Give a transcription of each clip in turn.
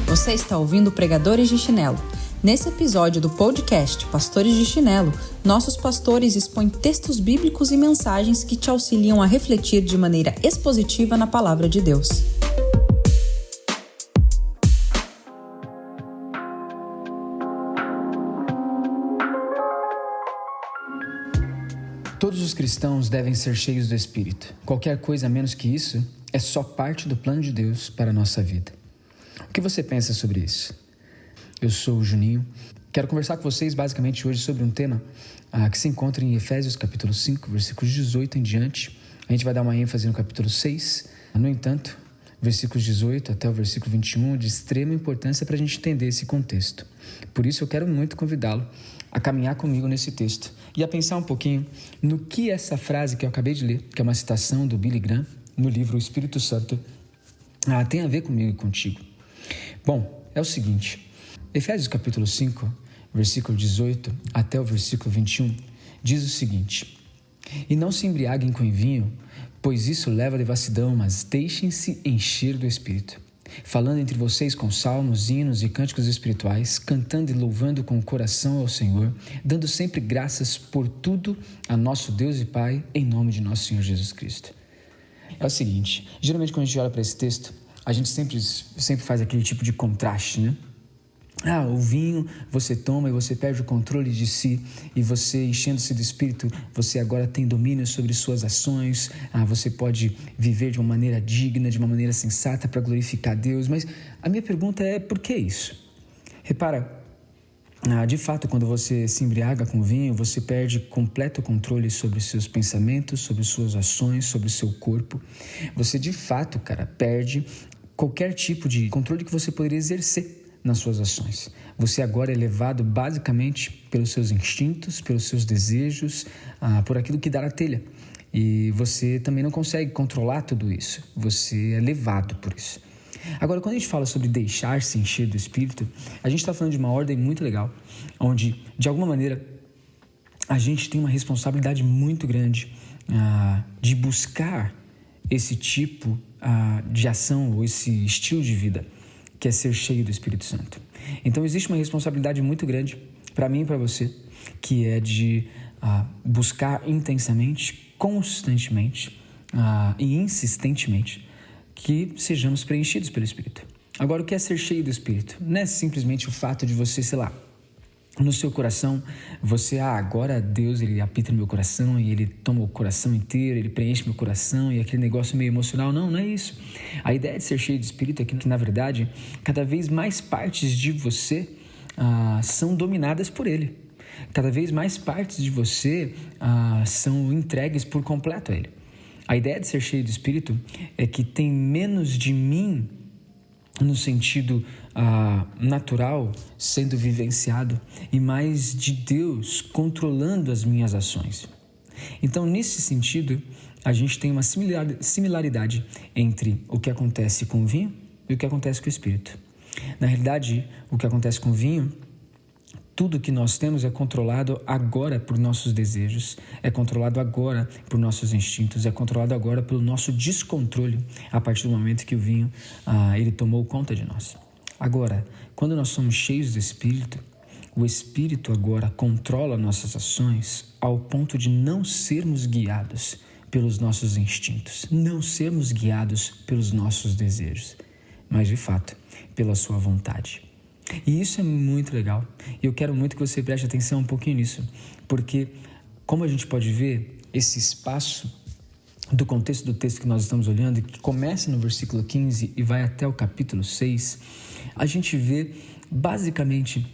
Você está ouvindo Pregadores de Chinelo. Nesse episódio do podcast Pastores de Chinelo, nossos pastores expõem textos bíblicos e mensagens que te auxiliam a refletir de maneira expositiva na Palavra de Deus. Todos os cristãos devem ser cheios do Espírito. Qualquer coisa menos que isso é só parte do plano de Deus para a nossa vida. O que você pensa sobre isso? Eu sou o Juninho. Quero conversar com vocês basicamente hoje sobre um tema que se encontra em Efésios capítulo 5, versículos 18 em diante. A gente vai dar uma ênfase no capítulo 6. No entanto, versículos 18 até o versículo 21 é de extrema importância para a gente entender esse contexto. Por isso eu quero muito convidá-lo a caminhar comigo nesse texto e a pensar um pouquinho no que essa frase que eu acabei de ler, que é uma citação do Billy Graham, no livro O Espírito Santo, tem a ver comigo e contigo. Bom, é o seguinte, Efésios capítulo 5, versículo 18 até o versículo 21, diz o seguinte: E não se embriaguem com vinho, pois isso leva à devassidão, mas deixem-se encher do Espírito, falando entre vocês com salmos, hinos e cânticos espirituais, cantando e louvando com o coração ao Senhor, dando sempre graças por tudo a nosso Deus e Pai, em nome de nosso Senhor Jesus Cristo. É o seguinte, geralmente quando a gente olha para esse texto, a gente sempre faz aquele tipo de contraste, né? O vinho você toma e você perde o controle de si, e você, enchendo-se do Espírito, você agora tem domínio sobre suas ações, você pode viver de uma maneira digna, de uma maneira sensata para glorificar a Deus. Mas a minha pergunta é, por que isso? Repara, de fato, quando você se embriaga com vinho, você perde completo controle sobre seus pensamentos, sobre suas ações, sobre o seu corpo. Você, de fato, perde qualquer tipo de controle que você poderia exercer nas suas ações. Você agora é levado basicamente pelos seus instintos, pelos seus desejos, por aquilo que dá na telha. E você também não consegue controlar tudo isso. Você é levado por isso. Agora, quando a gente fala sobre deixar-se encher do Espírito, a gente está falando de uma ordem muito legal, onde, de alguma maneira, a gente tem uma responsabilidade muito grande de buscar esse tipo de ação ou esse estilo de vida, que é ser cheio do Espírito Santo. Então, existe uma responsabilidade muito grande para mim e para você, que é de buscar intensamente, constantemente e insistentemente que sejamos preenchidos pelo Espírito. Agora, o que é ser cheio do Espírito? Não é simplesmente o fato de você, no seu coração, você, agora Deus, ele apita no meu coração e ele toma o coração inteiro, ele preenche meu coração e aquele negócio meio emocional. Não é isso. A ideia de ser cheio do Espírito é que, na verdade, cada vez mais partes de você são dominadas por ele. Cada vez mais partes de você são entregues por completo a ele. A ideia de ser cheio do Espírito é que tem menos de mim no sentido natural sendo vivenciado e mais de Deus controlando as minhas ações. Então, nesse sentido, a gente tem uma similaridade entre o que acontece com o vinho e o que acontece com o Espírito. Na realidade, o que acontece com o vinho, tudo que nós temos é controlado agora por nossos desejos, é controlado agora por nossos instintos, é controlado agora pelo nosso descontrole a partir do momento que o vinho ele tomou conta de nós. Agora, quando nós somos cheios do Espírito, o Espírito agora controla nossas ações ao ponto de não sermos guiados pelos nossos instintos, não sermos guiados pelos nossos desejos, mas de fato pela sua vontade. E isso é muito legal, e eu quero muito que você preste atenção um pouquinho nisso, porque, como a gente pode ver, esse espaço do contexto do texto que nós estamos olhando, que começa no versículo 15 e vai até o capítulo 6, a gente vê, basicamente,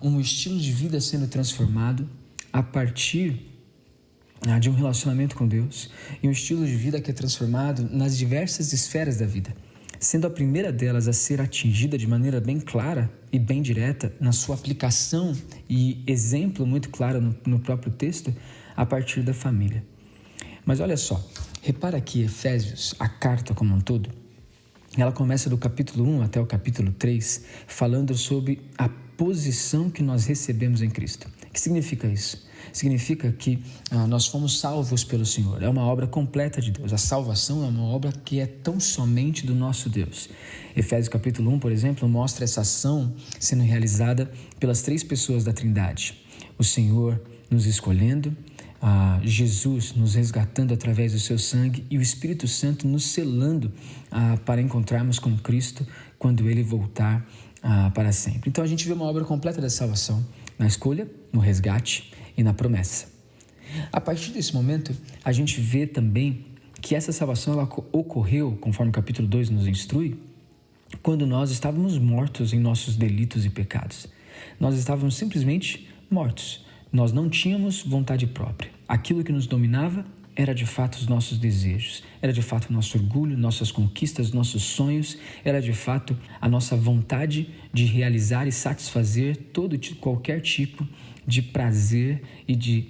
um estilo de vida sendo transformado a partir de um relacionamento com Deus, e um estilo de vida que é transformado nas diversas esferas da vida, sendo a primeira delas a ser atingida de maneira bem clara e bem direta na sua aplicação e exemplo muito claro no próprio texto, a partir da família. Mas olha só, repara aqui Efésios, a carta como um todo, ela começa do capítulo 1 até o capítulo 3, falando sobre a posição que nós recebemos em Cristo. O que significa isso? Significa que nós fomos salvos pelo Senhor. É uma obra completa de Deus. A salvação é uma obra que é tão somente do nosso Deus. Efésios capítulo 1, por exemplo, mostra essa ação sendo realizada pelas 3 pessoas da Trindade. O Senhor nos escolhendo, Jesus nos resgatando através do seu sangue e o Espírito Santo nos selando para encontrarmos com Cristo quando Ele voltar para sempre. Então a gente vê uma obra completa da salvação na escolha, no resgate e na promessa. A partir desse momento, a gente vê também que essa salvação ela ocorreu, conforme o capítulo 2 nos instrui, quando nós estávamos mortos em nossos delitos e pecados. Nós estávamos simplesmente mortos. Nós não tínhamos vontade própria. Aquilo que nos dominava era de fato os nossos desejos, era de fato o nosso orgulho, nossas conquistas, nossos sonhos, era de fato a nossa vontade de realizar e satisfazer qualquer tipo de prazer e de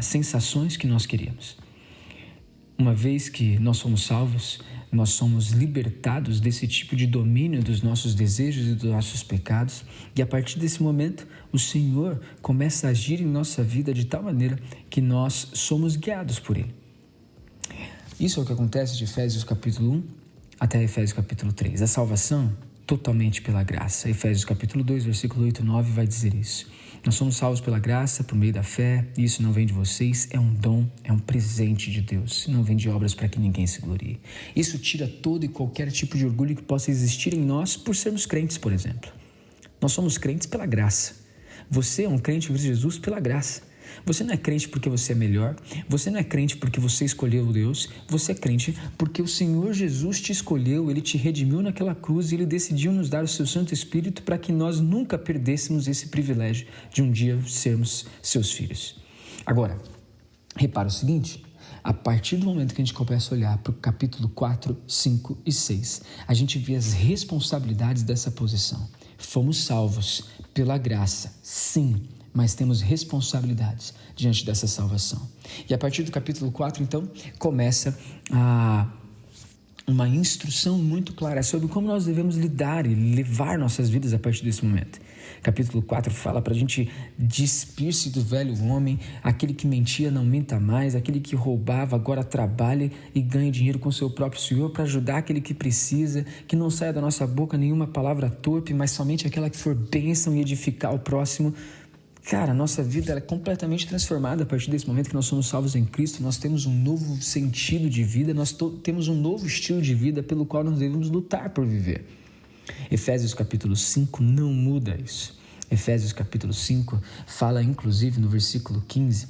sensações que nós queríamos. Uma vez que nós somos salvos, nós somos libertados desse tipo de domínio dos nossos desejos e dos nossos pecados, e a partir desse momento, o Senhor começa a agir em nossa vida de tal maneira que nós somos guiados por Ele. Isso é o que acontece de Efésios capítulo 1 até Efésios capítulo 3. A salvação totalmente pela graça. Efésios capítulo 2, versículo 8 e 9 vai dizer isso. Nós somos salvos pela graça, por meio da fé, e isso não vem de vocês, é um dom, é um presente de Deus, não vem de obras para que ninguém se glorie. Isso tira todo e qualquer tipo de orgulho que possa existir em nós por sermos crentes, por exemplo. Nós somos crentes pela graça. Você é um crente em Cristo Jesus pela graça. Você não é crente porque você é melhor, você não é crente porque você escolheu Deus, você é crente porque o Senhor Jesus te escolheu, Ele te redimiu naquela cruz e Ele decidiu nos dar o seu Santo Espírito para que nós nunca perdêssemos esse privilégio de um dia sermos seus filhos. Agora, repara o seguinte, a partir do momento que a gente começa a olhar para o capítulo 4, 5 e 6, a gente vê as responsabilidades dessa posição. Fomos salvos pela graça, sim, mas temos responsabilidades diante dessa salvação. E a partir do capítulo 4, então, começa uma instrução muito clara sobre como nós devemos lidar e levar nossas vidas a partir desse momento. Capítulo 4 fala para a gente despir-se do velho homem, aquele que mentia não minta mais, aquele que roubava agora trabalhe e ganhe dinheiro com seu próprio Senhor para ajudar aquele que precisa, que não saia da nossa boca nenhuma palavra torpe, mas somente aquela que for bênção e edificar o próximo. Cara, a nossa vida ela é completamente transformada a partir desse momento que nós somos salvos em Cristo. Nós temos um novo sentido de vida, nós temos um novo estilo de vida pelo qual nós devemos lutar por viver. Efésios capítulo 5 não muda isso. Efésios capítulo 5 fala inclusive no versículo 15: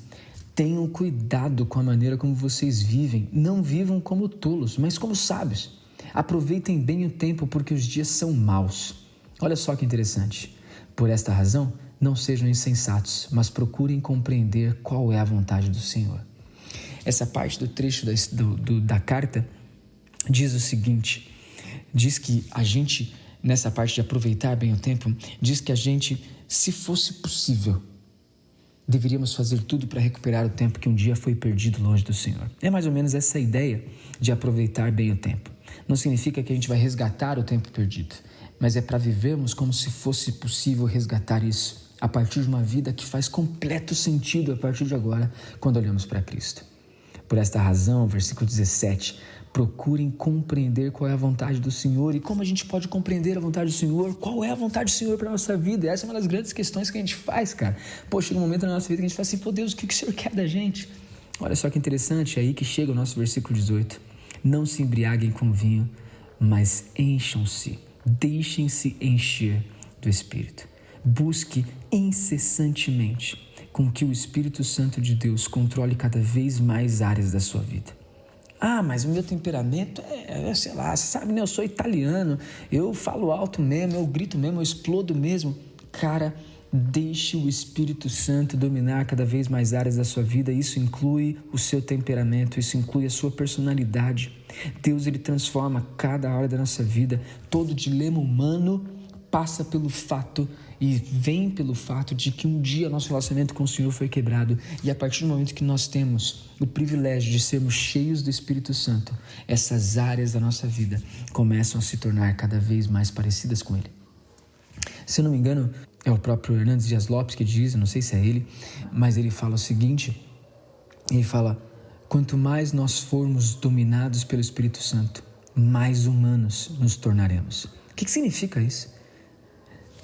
tenham cuidado com a maneira como vocês vivem, não vivam como tolos, mas como sábios. Aproveitem bem o tempo porque os dias são maus. Olha só que interessante. Por esta razão, não sejam insensatos, mas procurem compreender qual é a vontade do Senhor. Essa parte do trecho da carta diz o seguinte, diz que a gente, nessa parte de aproveitar bem o tempo, diz que a gente, se fosse possível, deveríamos fazer tudo para recuperar o tempo que um dia foi perdido longe do Senhor. É mais ou menos essa ideia de aproveitar bem o tempo. Não significa que a gente vai resgatar o tempo perdido, mas é para vivermos como se fosse possível resgatar isso a partir de uma vida que faz completo sentido a partir de agora, quando olhamos para Cristo. Por esta razão, versículo 17, procurem compreender qual é a vontade do Senhor. E como a gente pode compreender a vontade do Senhor? Qual é a vontade do Senhor para a nossa vida? Essa é uma das grandes questões que a gente faz, cara. Chega um momento na nossa vida que a gente fala assim, Deus, o que o Senhor quer da gente? Olha só que interessante, é aí que chega o nosso versículo 18. Não se embriaguem com vinho, mas encham-se, deixem-se encher do Espírito. Busque incessantemente com que o Espírito Santo de Deus controle cada vez mais áreas da sua vida. Mas o meu temperamento sei lá, você sabe, né? Eu sou italiano, eu falo alto mesmo, eu grito mesmo, eu explodo mesmo. Cara, deixe o Espírito Santo dominar cada vez mais áreas da sua vida. Isso inclui o seu temperamento, isso inclui a sua personalidade. Deus, Ele transforma cada área da nossa vida. Todo dilema humano passa pelo fato e vem pelo fato de que um dia nosso relacionamento com o Senhor foi quebrado, e a partir do momento que nós temos o privilégio de sermos cheios do Espírito Santo, essas áreas da nossa vida começam a se tornar cada vez mais parecidas com Ele. Se eu não me engano, é o próprio Hernandes Dias Lopes que diz, eu não sei se é ele, mas ele fala o seguinte, ele fala: quanto mais nós formos dominados pelo Espírito Santo, mais humanos nos tornaremos. O que significa isso?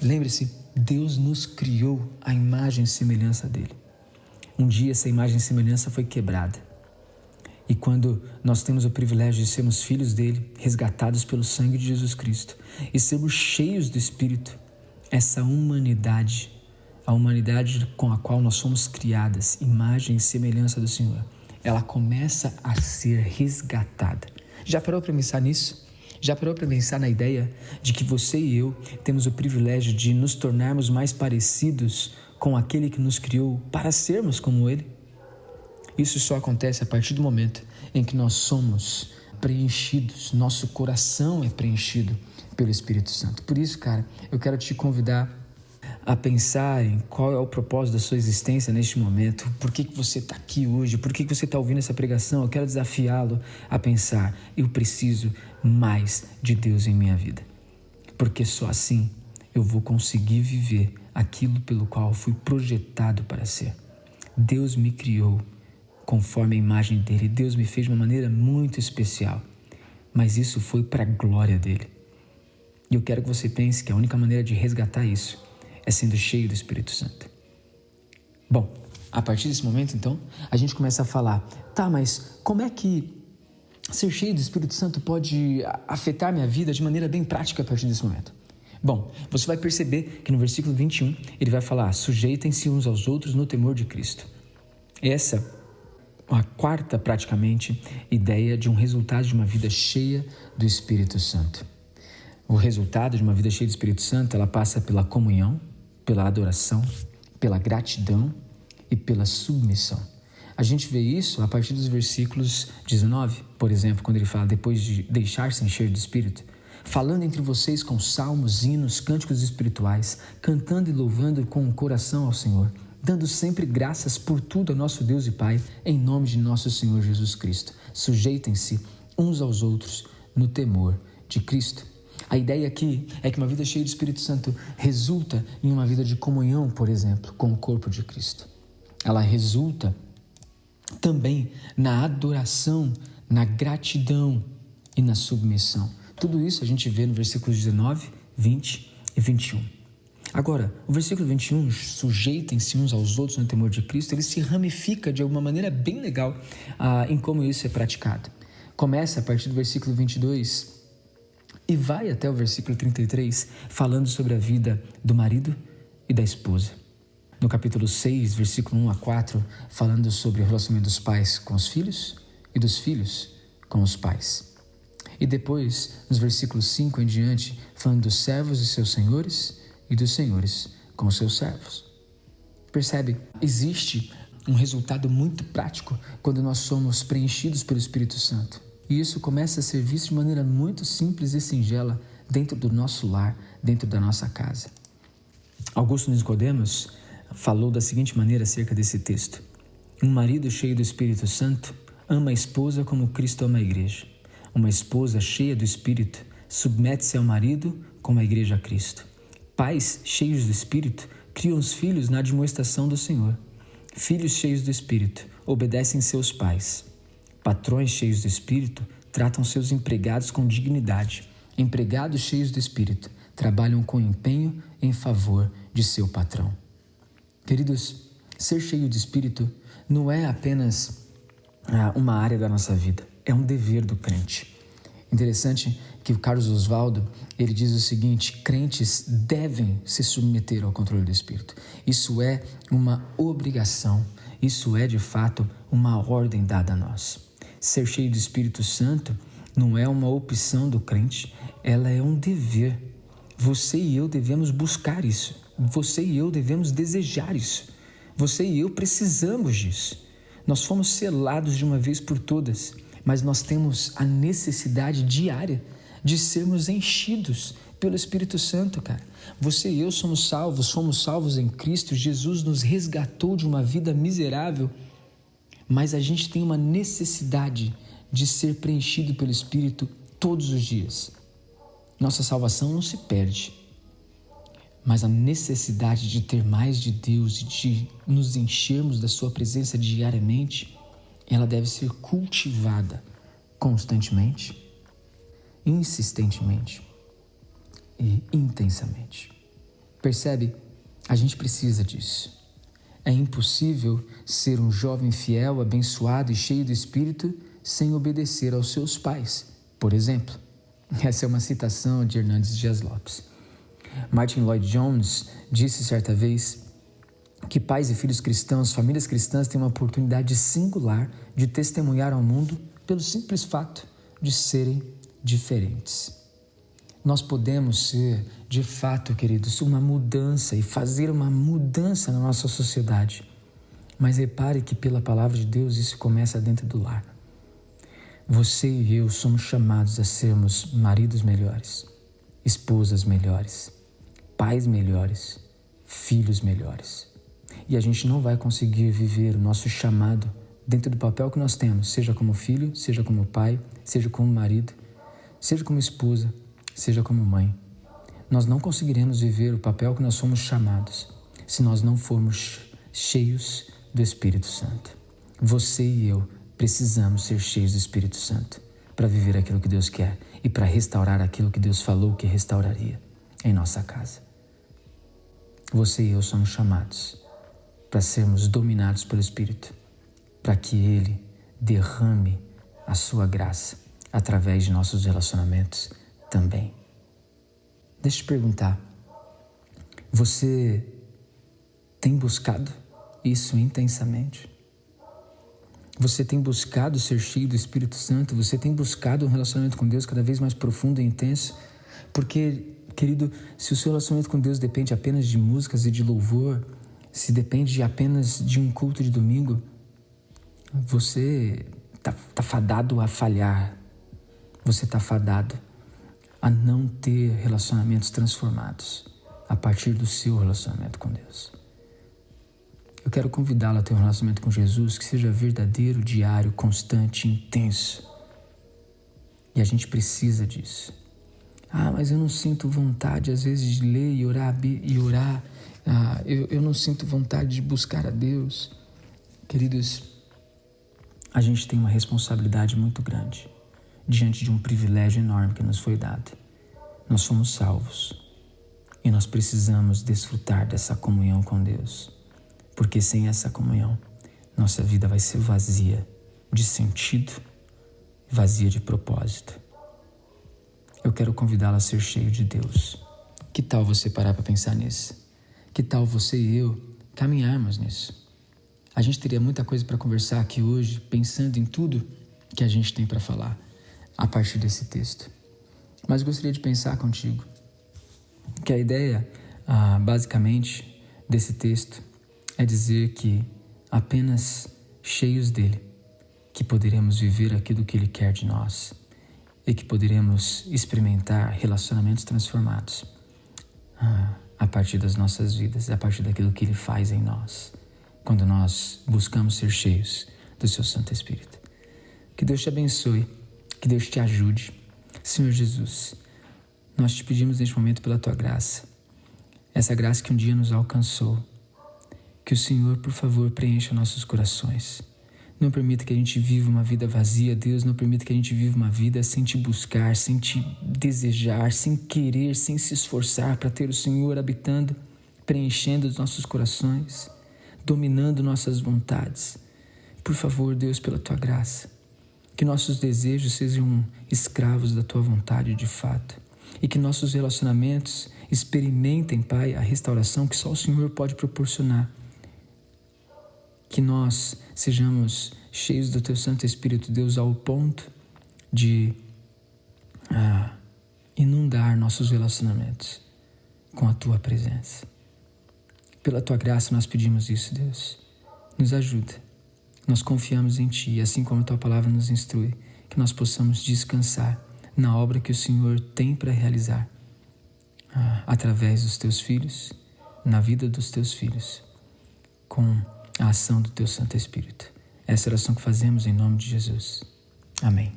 Lembre-se, Deus nos criou à imagem e semelhança dele. Um dia essa imagem e semelhança foi quebrada. E quando nós temos o privilégio de sermos filhos dele, resgatados pelo sangue de Jesus Cristo, e sermos cheios do Espírito, essa humanidade, a humanidade com a qual nós somos criadas, imagem e semelhança do Senhor, ela começa a ser resgatada. Já parou para pensar nisso? Já parou para pensar na ideia de que você e eu temos o privilégio de nos tornarmos mais parecidos com aquele que nos criou para sermos como ele? Isso só acontece a partir do momento em que nós somos preenchidos, nosso coração é preenchido pelo Espírito Santo. Por isso, cara, eu quero te convidar a pensar em qual é o propósito da sua existência neste momento. Por que você está aqui hoje? Por que você está ouvindo essa pregação? Eu quero desafiá-lo a pensar: eu preciso mais de Deus em minha vida, porque só assim eu vou conseguir viver aquilo pelo qual fui projetado para ser. Deus me criou conforme a imagem dele. Deus me fez de uma maneira muito especial, mas isso foi para a glória dele. E eu quero que você pense que a única maneira de resgatar isso é sendo cheio do Espírito Santo. Bom, a partir desse momento, então, a gente começa a falar: tá, mas como é que ser cheio do Espírito Santo pode afetar minha vida de maneira bem prática a partir desse momento? Bom, você vai perceber que no versículo 21, ele vai falar: sujeitem-se uns aos outros no temor de Cristo. Essa é a quarta, praticamente, ideia de um resultado de uma vida cheia do Espírito Santo. O resultado de uma vida cheia do Espírito Santo, ela passa pela comunhão, pela adoração, pela gratidão e pela submissão. A gente vê isso a partir dos versículos 19, por exemplo, quando ele fala: depois de deixar-se encher do Espírito, falando entre vocês com salmos, hinos, cânticos espirituais, cantando e louvando com o coração ao Senhor, dando sempre graças por tudo a nosso Deus e Pai, em nome de nosso Senhor Jesus Cristo. Sujeitem-se uns aos outros no temor de Cristo. A ideia aqui é que uma vida cheia do Espírito Santo resulta em uma vida de comunhão, por exemplo, com o corpo de Cristo. Ela resulta também na adoração, na gratidão e na submissão. Tudo isso a gente vê no versículos 19, 20 e 21. Agora, o versículo 21, sujeitem-se uns aos outros no temor de Cristo, ele se ramifica de alguma maneira bem legal em como isso é praticado. Começa a partir do versículo 22 e vai até o versículo 33, falando sobre a vida do marido e da esposa. No capítulo 6, versículo 1 a 4, falando sobre o relacionamento dos pais com os filhos e dos filhos com os pais. E depois, nos versículos 5 em diante, falando dos servos e seus senhores e dos senhores com os seus servos. Percebe? Existe um resultado muito prático quando nós somos preenchidos pelo Espírito Santo. E isso começa a ser visto de maneira muito simples e singela dentro do nosso lar, dentro da nossa casa. Augusto Nicodemos falou da seguinte maneira acerca desse texto: um marido cheio do Espírito Santo ama a esposa como Cristo ama a igreja. Uma esposa cheia do Espírito submete-se ao marido como a igreja a Cristo. Pais cheios do Espírito criam os filhos na admoestação do Senhor. Filhos cheios do Espírito obedecem seus pais. Patrões cheios do Espírito tratam seus empregados com dignidade. Empregados cheios do Espírito trabalham com empenho em favor de seu patrão. Queridos, ser cheio de Espírito não é apenas uma área da nossa vida, é um dever do crente. Interessante que o Carlos Oswaldo, ele diz o seguinte: crentes devem se submeter ao controle do Espírito. Isso é uma obrigação, isso é de fato uma ordem dada a nós. Ser cheio do Espírito Santo não é uma opção do crente, ela é um dever. Você e eu devemos buscar isso, você e eu devemos desejar isso, você e eu precisamos disso. Nós fomos selados de uma vez por todas, mas nós temos a necessidade diária de sermos enchidos pelo Espírito Santo, cara. Você e eu somos salvos em Cristo. Jesus nos resgatou de uma vida miserável, mas a gente tem uma necessidade de ser preenchido pelo Espírito todos os dias. Nossa salvação não se perde, mas a necessidade de ter mais de Deus e de nos enchermos da sua presença diariamente, ela deve ser cultivada constantemente, insistentemente e intensamente. Percebe? A gente precisa disso. É impossível ser um jovem fiel, abençoado e cheio do Espírito sem obedecer aos seus pais, por exemplo. Essa é uma citação de Hernandes Dias Lopes. Martin Lloyd Jones disse certa vez que pais e filhos cristãos, famílias cristãs têm uma oportunidade singular de testemunhar ao mundo pelo simples fato de serem diferentes. Nós podemos ser, de fato, queridos, uma mudança e fazer uma mudança na nossa sociedade. Mas repare que pela palavra de Deus isso começa dentro do lar. Você e eu somos chamados a sermos maridos melhores, esposas melhores, pais melhores, filhos melhores. E a gente não vai conseguir viver o nosso chamado dentro do papel que nós temos, seja como filho, seja como pai, seja como marido, seja como esposa, seja como mãe. Nós não conseguiremos viver o papel que nós somos chamados se nós não formos cheios do Espírito Santo. Você e eu precisamos ser cheios do Espírito Santo para viver aquilo que Deus quer e para restaurar aquilo que Deus falou que restauraria em nossa casa. Você e eu somos chamados para sermos dominados pelo Espírito, para que Ele derrame a sua graça através de nossos relacionamentos também. Deixa eu te perguntar, você tem buscado isso intensamente? Você tem buscado ser cheio do Espírito Santo? Você tem buscado um relacionamento com Deus cada vez mais profundo e intenso? Porque, querido, se o seu relacionamento com Deus depende apenas de músicas e de louvor, se depende apenas de um culto de domingo, você está fadado a falhar. Você está fadado a não ter relacionamentos transformados a partir do seu relacionamento com Deus. Eu quero convidá-lo a ter um relacionamento com Jesus que seja verdadeiro, diário, constante, intenso. E a gente precisa disso. Mas eu não sinto vontade às vezes de ler e orar. Eu não sinto vontade de buscar a Deus. Queridos, a gente tem uma responsabilidade muito grande diante de um privilégio enorme que nos foi dado. Nós somos salvos e nós precisamos desfrutar dessa comunhão com Deus, porque sem essa comunhão, nossa vida vai ser vazia de sentido, vazia de propósito. Eu quero convidá-la a ser cheio de Deus. Que tal você parar para pensar nisso? Que tal você e eu caminharmos nisso? A gente teria muita coisa para conversar aqui hoje, pensando em tudo que a gente tem para falar a partir desse texto. Mas gostaria de pensar contigo que a ideia, basicamente, desse texto é dizer que apenas cheios dele que poderemos viver aquilo que ele quer de nós e que poderemos experimentar relacionamentos transformados a partir das nossas vidas, a partir daquilo que ele faz em nós, quando nós buscamos ser cheios do seu Santo Espírito. Que Deus te abençoe, que Deus te ajude. Senhor Jesus, nós te pedimos neste momento pela tua graça, essa graça que um dia nos alcançou. Que o Senhor, por favor, preencha nossos corações. Não permita que a gente viva uma vida vazia, Deus. Não permita que a gente viva uma vida sem te buscar, sem te desejar, sem querer, sem se esforçar para ter o Senhor habitando, preenchendo os nossos corações, dominando nossas vontades. Por favor, Deus, pela tua graça, que nossos desejos sejam escravos da tua vontade de fato e que nossos relacionamentos experimentem, Pai, a restauração que só o Senhor pode proporcionar. Que nós sejamos cheios do teu Santo Espírito, Deus, ao ponto de inundar nossos relacionamentos com a tua presença. Pela tua graça nós pedimos isso, Deus. Nos ajuda. Nós confiamos em ti e assim como a tua palavra nos instrui, que nós possamos descansar na obra que o Senhor tem para realizar através dos teus filhos, na vida dos teus filhos, com a ação do teu Santo Espírito. Essa oração que fazemos em nome de Jesus. Amém.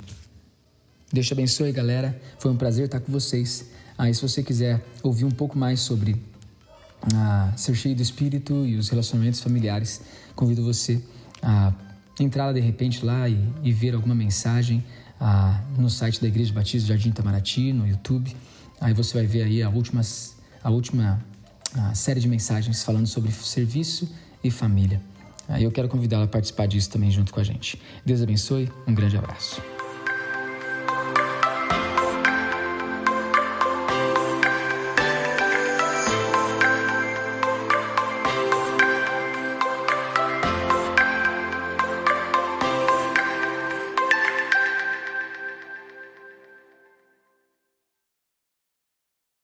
Deus te abençoe, galera. Foi um prazer estar com vocês. E se você quiser ouvir um pouco mais sobre a ser cheio do Espírito e os relacionamentos familiares, convido você a entrar lá de repente lá e ver alguma mensagem no site da Igreja Batista Jardim Itamaraty, no YouTube. Aí você vai ver aí a última série de mensagens falando sobre serviço e família. Aí eu quero convidá-la a participar disso também junto com a gente. Deus abençoe, um grande abraço.